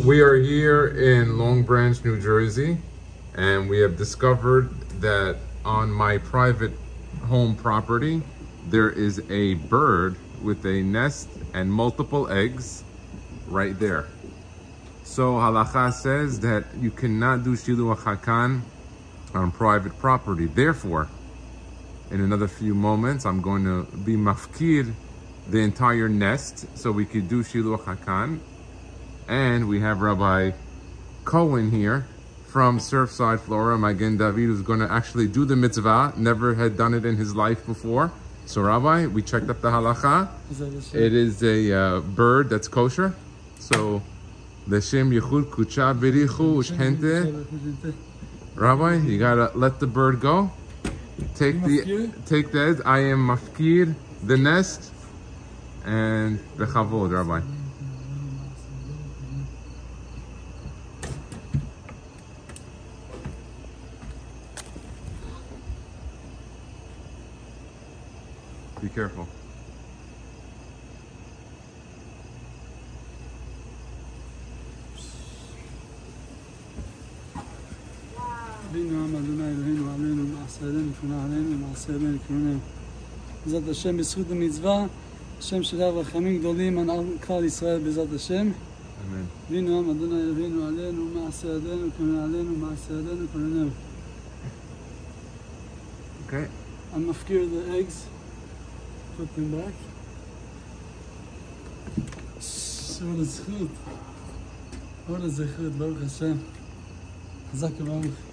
We are here in Long Branch, New Jersey, and we have discovered that on my private home property, there is a bird with a nest and multiple eggs right there. So halakha says that you cannot do shiluach hakan on private property. Therefore, in another few moments, I'm going to be mafkir the entire nest so we could do shiluach hakan. And we have Rabbi Cohen here from Surfside, Florida, Magen David, who's going to actually do the mitzvah. Never had done it in his life before. So Rabbi, we checked up the halacha. It is a bird that's kosher. So L'shem yichud kucha birichu ushente. Rabbi, you gotta let the bird go. Take the eggs. I am mafkir the nest and the chavod, Rabbi. Be careful. בעזרת השם, בזכות המצווה, השם שלח רחמים גדולים על כלל ישראל בעזרת השם. אמן. אבינו עם אדוני אלוהינו עלינו, מעשה ידינו כונן עלינו, מעשה ידינו כוננהו. Okay. I'm mafkir the eggs, put them back. What a zechut. What a zechut, Baruch Hashem. חזק וברוך.